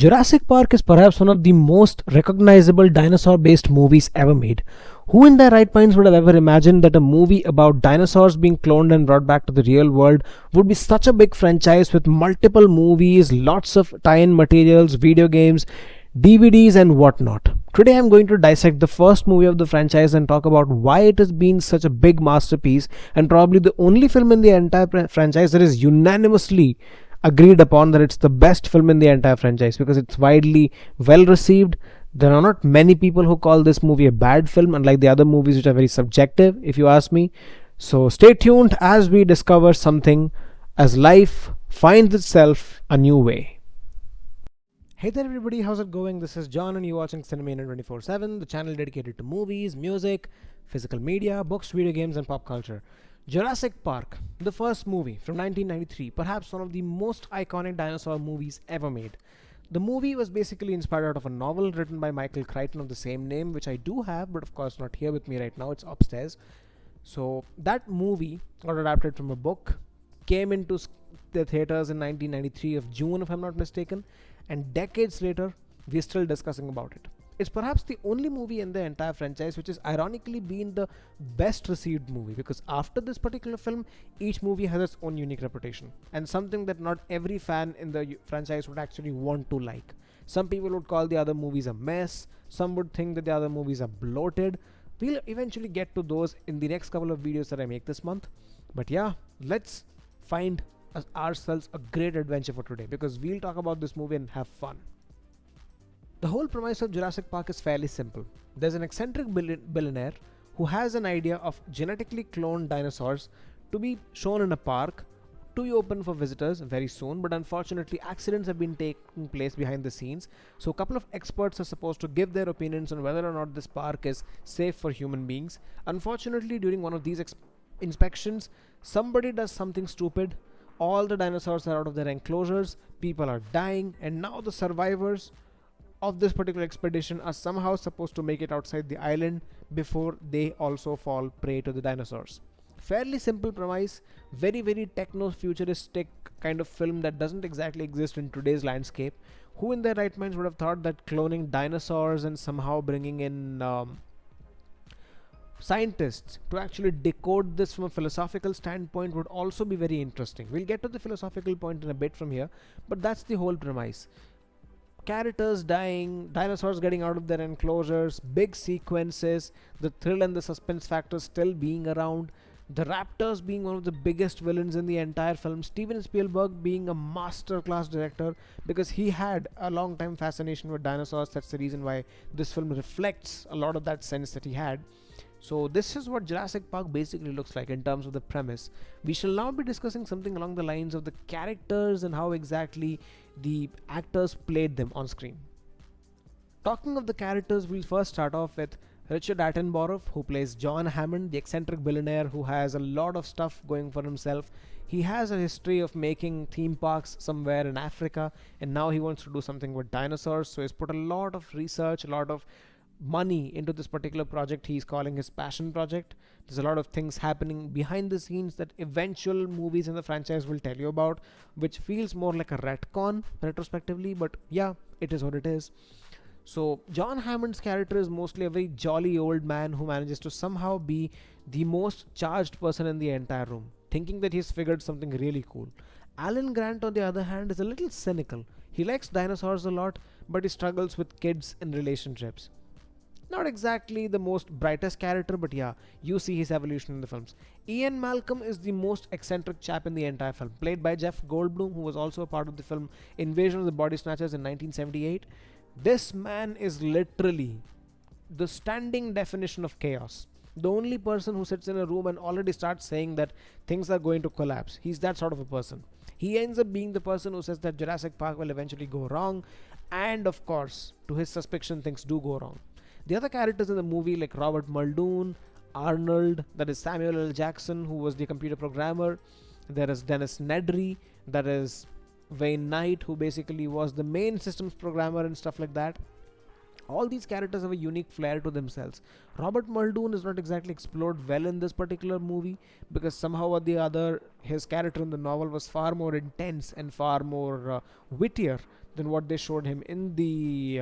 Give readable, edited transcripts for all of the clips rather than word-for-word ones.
Jurassic Park is perhaps one of the most recognizable dinosaur-based movies ever made. Who in their right minds would have ever imagined that a movie about dinosaurs being cloned and brought back to the real world would be such a big franchise with multiple movies, lots of tie-in materials, video games, DVDs and whatnot. Today I'm going to dissect the first movie of the franchise and talk about why it has been such a big masterpiece and probably the only film in the entire franchise that is unanimously agreed upon that it's the best film in the entire franchise because it's widely well received. There are not many people who call this movie a bad film, unlike the other movies which are very subjective, if you ask me. So stay tuned as we discover something as life finds itself a new way. Hey there everybody, how's it going? This is John and you're watching CineManiacs 24/7, the channel dedicated to movies, music, physical media, books, video games and pop culture. Jurassic Park, the first movie from 1993, perhaps one of the most iconic dinosaur movies ever made. The movie was basically inspired out of a novel written by Michael Crichton of the same name, which I do have, but of course not here with me right now, it's upstairs. So that movie got adapted from a book, came into the theaters in 1993 of June if I'm not mistaken, and decades later we're still discussing about it. It's perhaps the only movie in the entire franchise which has ironically been the best received movie, because after this particular film each movie has its own unique reputation and something that not every fan in the franchise would actually want to like. Some people would call the other movies a mess, some would think that the other movies are bloated. We'll eventually get to those in the next couple of videos that I make this month, but yeah, let's find ourselves a great adventure for today because we'll talk about this movie and have fun. The whole premise of Jurassic Park is fairly simple. There's an eccentric billionaire who has an idea of genetically cloned dinosaurs to be shown in a park to be open for visitors very soon, but unfortunately accidents have been taking place behind the scenes, so a couple of experts are supposed to give their opinions on whether or not this park is safe for human beings. Unfortunately, during one of these inspections, somebody does something stupid. All the dinosaurs are out of their enclosures, people are dying, and now the survivors of this particular expedition are somehow supposed to make it outside the island before they also fall prey to the dinosaurs. Fairly simple premise, very techno-futuristic kind of film that doesn't exactly exist in today's landscape. Who in their right minds would have thought that cloning dinosaurs and somehow bringing in scientists to actually decode this from a philosophical standpoint would also be very interesting. We'll get to the philosophical point in a bit from here, but that's the whole premise. Characters dying, dinosaurs getting out of their enclosures, big sequences, the thrill and the suspense factors still being around, the raptors being one of the biggest villains in the entire film, Steven Spielberg being a masterclass director because he had a long time fascination with dinosaurs. That's the reason why this film reflects a lot of that sense that he had. So this is what Jurassic Park basically looks like in terms of the premise. We shall now be discussing something along the lines of the characters and how exactly the actors played them on screen. Talking of the characters, we'll first start off with Richard Attenborough, who plays John Hammond, the eccentric billionaire who has a lot of stuff going for himself. He has a history of making theme parks somewhere in Africa, and now he wants to do something with dinosaurs, so he's put a lot of research, a lot of money into this particular project he's calling his passion project. There's a lot of things happening behind the scenes that eventual movies in the franchise will tell you about, which feels more like a retcon retrospectively, but yeah, it is what it is. So John Hammond's character is mostly a very jolly old man who manages to somehow be the most charged person in the entire room, thinking that he's figured something really cool. Alan Grant, on the other hand, is a little cynical. He likes dinosaurs a lot, but he struggles with kids and relationships. Not exactly the most brightest character, but yeah, you see his evolution in the films. Ian Malcolm is the most eccentric chap in the entire film, played by Jeff Goldblum, who was also a part of the film Invasion of the Body Snatchers in 1978. This man is literally the standing definition of chaos. The only person who sits in a room and already starts saying that things are going to collapse. He's that sort of a person. He ends up being the person who says that Jurassic Park will eventually go wrong, and of course, to his suspicion, things do go wrong. The other characters in the movie like Robert Muldoon, Arnold, that is Samuel L. Jackson, who was the computer programmer. There is Dennis Nedry, that is Wayne Knight, who basically was the main systems programmer and stuff like that. All these characters have a unique flair to themselves. Robert Muldoon is not exactly explored well in this particular movie, because somehow or the other his character in the novel was far more intense and far more wittier than what they showed him in the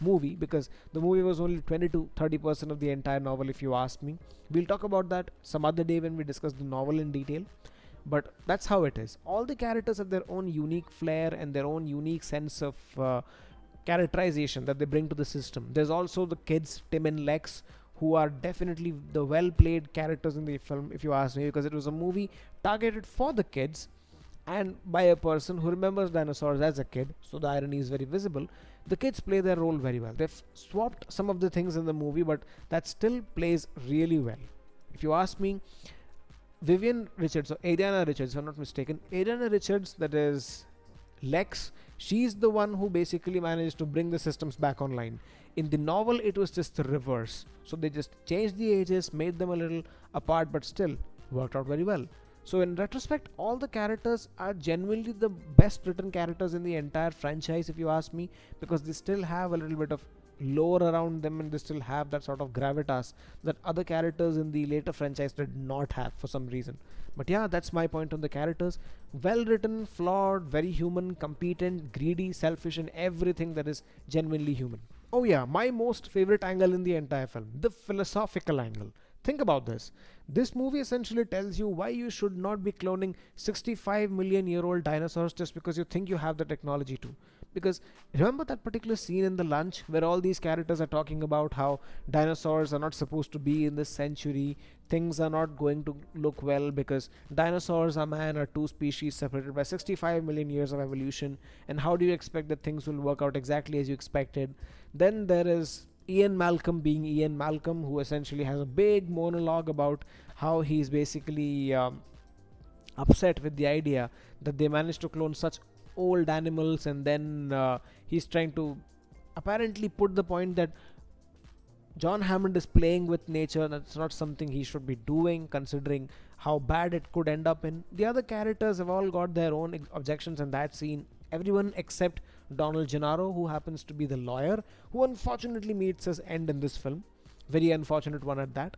movie, because the movie was only 20 to 30% of the entire novel, if you ask me. We'll talk about that some other day when we discuss the novel in detail. But that's how it is. All the characters have their own unique flair and their own unique sense of characterization that they bring to the system. There's also the kids, Tim and Lex, who are definitely the well played characters in the film, if you ask me, because it was a movie targeted for the kids and by a person who remembers dinosaurs as a kid, so the irony is very visible. The kids play their role very well. They've swapped some of the things in the movie, but that still plays really well. If you ask me, Vivian Richards, or Adriana Richards, if I'm not mistaken, Adriana Richards, that is Lex, she's the one who basically managed to bring the systems back online. In the novel, it was just the reverse. So they just changed the ages, made them a little apart, but still worked out very well. So in retrospect, all the characters are genuinely the best written characters in the entire franchise, if you ask me, because they still have a little bit of lore around them and they still have that sort of gravitas that other characters in the later franchise did not have for some reason. But yeah, that's my point on the characters. Well written, flawed, very human, competent, greedy, selfish, and everything that is genuinely human. Oh yeah, my most favorite angle in the entire film, the philosophical angle. Think about this. This movie essentially tells you why you should not be cloning 65 million year old dinosaurs just because you think you have the technology to. Because remember that particular scene in the lunch where all these characters are talking about how dinosaurs are not supposed to be in this century, things are not going to look well because dinosaurs and man are two species separated by 65 million years of evolution, and how do you expect that things will work out exactly as you expected? Then there is Ian Malcolm being Ian Malcolm, who essentially has a big monologue about how he's basically upset with the idea that they managed to clone such old animals, and then he's trying to apparently put the point that John Hammond is playing with nature. That's not something he should be doing, considering how bad it could end up in. The other characters have all got their own objections in that scene. Everyone except Donald Gennaro, who happens to be the lawyer, who unfortunately meets his end in this film. Very unfortunate one at that.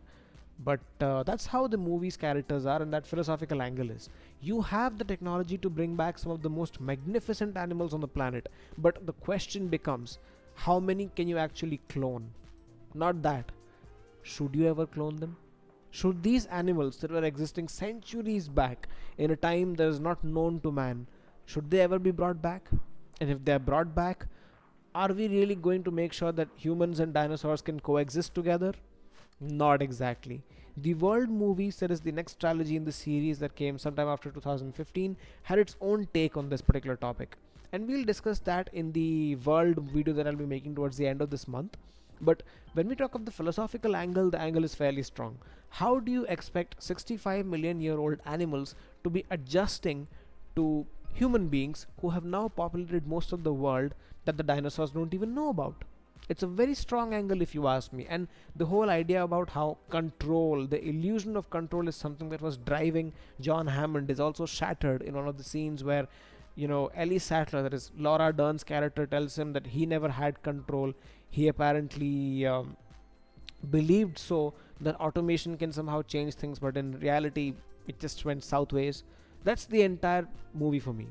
But that's how the movie's characters are, and that philosophical angle is. You have the technology to bring back some of the most magnificent animals on the planet, but the question becomes, how many can you actually clone? Not that. Should you ever clone them? Should these animals that were existing centuries back in a time that is not known to man, should they ever be brought back? And if they're brought back, are we really going to make sure that humans and dinosaurs can coexist together? Not exactly. The World movies, that is the next trilogy in the series that came sometime after 2015, had its own take on this particular topic. And we'll discuss that in the World video that I'll be making towards the end of this month. But when we talk of the philosophical angle, the angle is fairly strong. How do you expect 65 million year old animals to be adjusting to human beings who have now populated most of the world that the dinosaurs don't even know about? It's a very strong angle, if you ask me. And the whole idea about how control, the illusion of control, is something that was driving John Hammond is also shattered in one of the scenes where, Ellie Sattler, that is Laura Dern's character, tells him that he never had control. He apparently believed so that automation can somehow change things, but in reality it just went southways. That's the entire movie for me.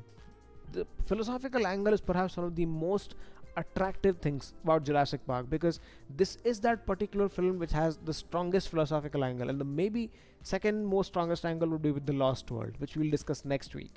The philosophical angle is perhaps one of the most attractive things about Jurassic Park, because this is that particular film which has the strongest philosophical angle, and the maybe second most strongest angle would be with The Lost World, which we'll discuss next week.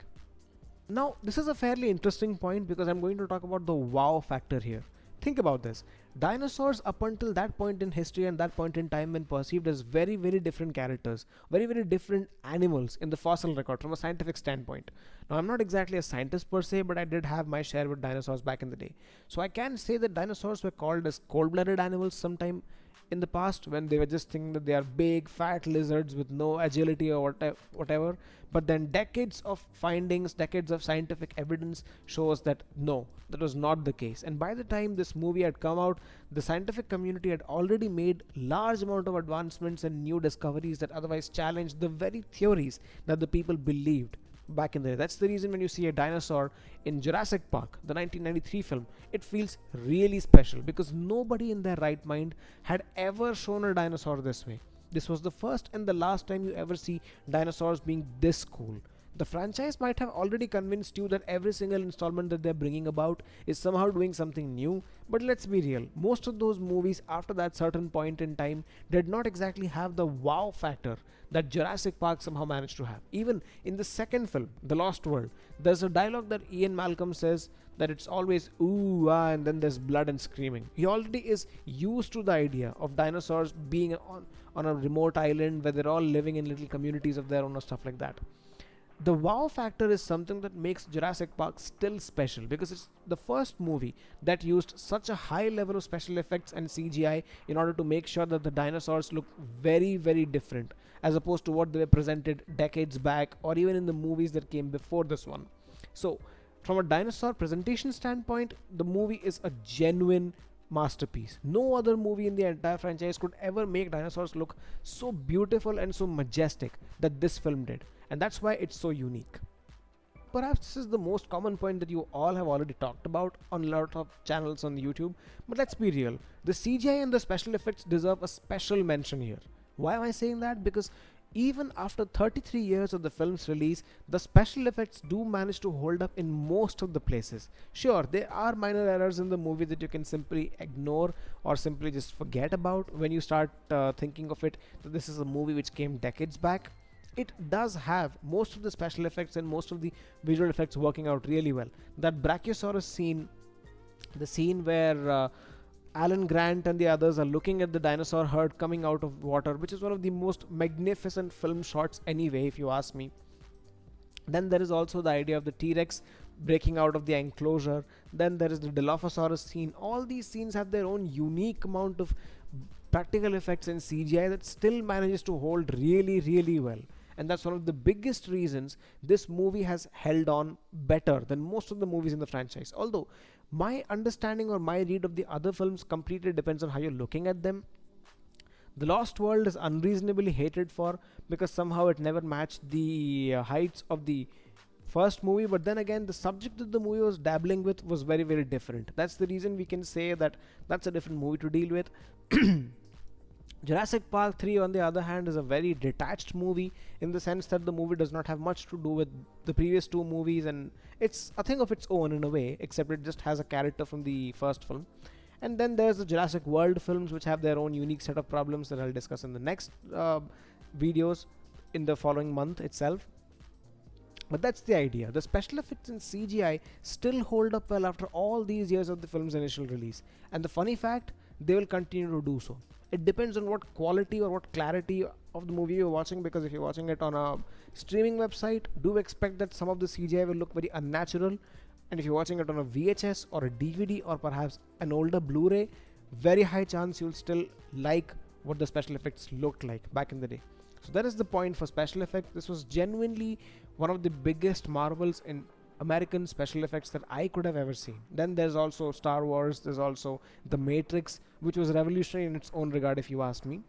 Now, this is a fairly interesting point because I'm going to talk about the wow factor here. Think about this. Dinosaurs, up until that point in history and that point in time, when perceived as very, very different characters, very, very different animals in the fossil record from a scientific standpoint. Now, I'm not exactly a scientist per se, but I did have my share with dinosaurs back in the day. So I can say that dinosaurs were called as cold-blooded animals sometime in the past, when they were just thinking that they are big, fat lizards with no agility or whatever. But then decades of findings, decades of scientific evidence shows that no, that was not the case. And by the time this movie had come out, the scientific community had already made large amount of advancements and new discoveries that otherwise challenged the very theories that the people believed. back in the day. That's the reason when you see a dinosaur in Jurassic Park, the 1993 film, it feels really special because nobody in their right mind had ever shown a dinosaur this way. This was the first and the last time you ever see dinosaurs being this cool. The franchise might have already convinced you that every single installment that they're bringing about is somehow doing something new, but let's be real, most of those movies after that certain point in time did not exactly have the wow factor that Jurassic Park somehow managed to have. Even in the second film, The Lost World, there's a dialogue that Ian Malcolm says that it's always ooh ah and then there's blood and screaming. He already is used to the idea of dinosaurs being on a remote island where they're all living in little communities of their own or stuff like that. The wow factor is something that makes Jurassic Park still special because it's the first movie that used such a high level of special effects and CGI in order to make sure that the dinosaurs look very, very different as opposed to what they were presented decades back or even in the movies that came before this one. So, from a dinosaur presentation standpoint, the movie is a genuine masterpiece. No other movie in the entire franchise could ever make dinosaurs look so beautiful and so majestic that this film did, and that's why it's so unique. Perhaps this is the most common point that you all have already talked about on a lot of channels on YouTube, but let's be real, the CGI and the special effects deserve a special mention here. Why am I saying that? Because even after 33 years of the film's release, the special effects do manage to hold up in most of the places. Sure, there are minor errors in the movie that you can simply ignore or simply just forget about when you start thinking of it that this is a movie which came decades back. It does have most of the special effects and most of the visual effects working out really well. That Brachiosaurus scene, the scene where Alan Grant and the others are looking at the dinosaur herd coming out of water, which is one of the most magnificent film shots anyway, if you ask me. Then there is also the idea of the T-Rex breaking out of the enclosure. Then there is the Dilophosaurus scene. All these scenes have their own unique amount of practical effects and CGI that still manages to hold really, really well. And that's one of the biggest reasons this movie has held on better than most of the movies in the franchise. Although my understanding or my read of the other films completely depends on how you're looking at them. The Lost World is unreasonably hated for because somehow it never matched the heights of the first movie, but then again the subject that the movie was dabbling with was very, very different. That's the reason we can say that that's a different movie to deal with. Jurassic Park 3 on the other hand is a very detached movie in the sense that the movie does not have much to do with the previous two movies, and it's a thing of its own in a way, except it just has a character from the first film. And then there's the Jurassic World films, which have their own unique set of problems that I'll discuss in the next videos in the following month itself. But that's the idea. The special effects and CGI still hold up well after all these years of the film's initial release. And the funny fact, they will continue to do so. It depends on what quality or what clarity of the movie you're watching, because if you're watching it on a streaming website, do expect that some of the CGI will look very unnatural. And if you're watching it on a VHS or a DVD or perhaps an older Blu-ray, very high chance you'll still like what the special effects looked like back in the day. So that is the point for special effects. This was genuinely one of the biggest marvels in American special effects that I could have ever seen. Then there's also Star Wars, there's also The Matrix, which was revolutionary in its own regard if you ask me.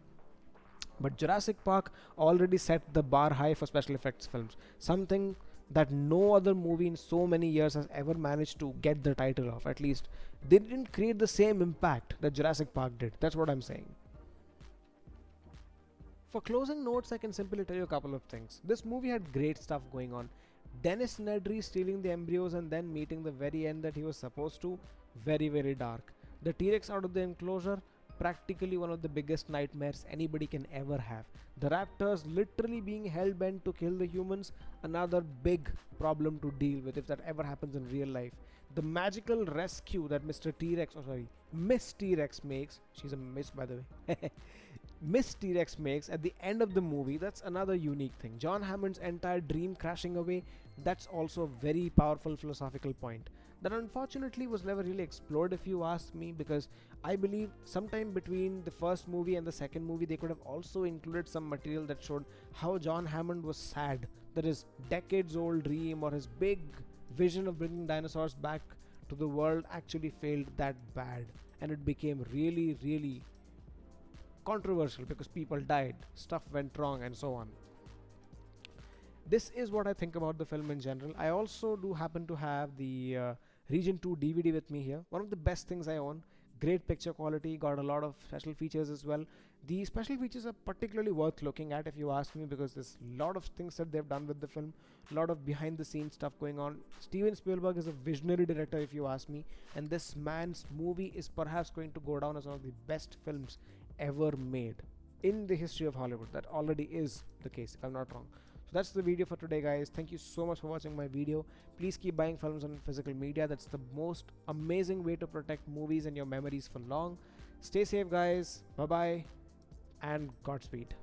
But Jurassic Park already set the bar high for special effects films, something that no other movie in so many years has ever managed to get the title of. At least they didn't create the same impact that Jurassic Park did. That's what I'm saying. For closing notes, I can simply tell you a couple of things. This movie had great stuff going on. Dennis Nedry stealing the embryos and then meeting the very end that he was supposed to, very, very dark. The T-Rex out of the enclosure, practically one of the biggest nightmares anybody can ever have. The raptors literally being hell-bent to kill the humans, another big problem to deal with if that ever happens in real life. The magical rescue that Miss T-Rex makes, she's a miss by the way, Miss T-Rex makes at the end of the movie, that's another unique thing. John Hammond's entire dream crashing away, that's also a very powerful philosophical point that unfortunately was never really explored if you ask me, because I believe sometime between the first movie and the second movie they could have also included some material that showed how John Hammond was sad that his decades old dream or his big vision of bringing dinosaurs back to the world actually failed that bad, and it became really, really controversial because people died, stuff went wrong and so on. This is what I think about the film in general. I also do happen to have the Region 2 DVD with me here. One of the best things I own. Great picture quality, got a lot of special features as well. The special features are particularly worth looking at if you ask me, because there's a lot of things that they've done with the film, a lot of behind the scenes stuff going on. Steven Spielberg is a visionary director if you ask me, and this man's movie is perhaps going to go down as one of the best films ever made in the history of Hollywood. That already is the case, if I'm not wrong. So that's the video for today, guys. Thank you so much for watching my video. Please keep buying films on physical media. That's the most amazing way to protect movies and your memories for long. Stay safe, guys. Bye bye and Godspeed.